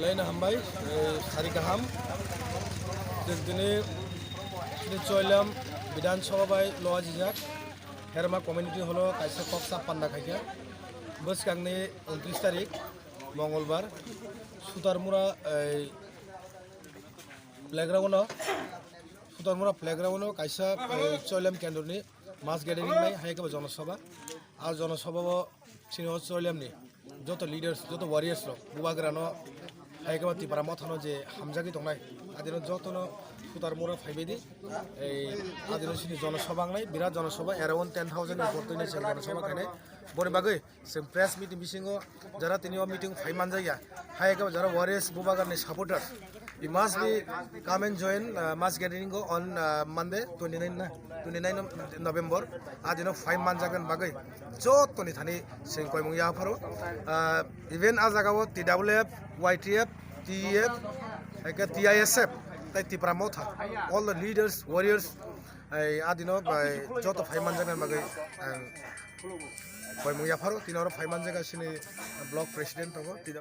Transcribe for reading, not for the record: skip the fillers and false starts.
lain hambai sari kaham dini choilam bidan sabha bai loa jijak herma community holo kaisa koksa panda khaika boskanni 29 tarik mongolbar sutarmura playground kaisa choilam kendroni mass gathering nai haika jonasabha আর জনসভা senior চলিয়ামনি যত leaders যত warriors বুবাগ্রানো হাইকাবা তিপারা মথানো যে হামজাগি দंनाय আদিনো যতনো সুতার মোড়া ফাইবেদি এই আদিনো সিনি জনসভা নাই বিরাট জনসভা अराउंड 10,000 উপরতইনে সেল জনসভা কানে বনি বাগৈ সেম প্রেস মিটিং বিসিঙ্গো যারা তিনিও মিটিং ফাইমান জায়গা হাইকাবা যারা ওয়ারিয়ার্স বুবাগ্রানি supporter you must be come and join mass gathering on Monday 29 November adino 5 man jagan bagai jotoni thani sing koimung ya pharo event ajagao TWF YTF TEF eka TISF tai tipra motha all the leaders warriors adino joto 5 man jagan bagai koimung ya pharo tinoro 5 man jaga sini block president togo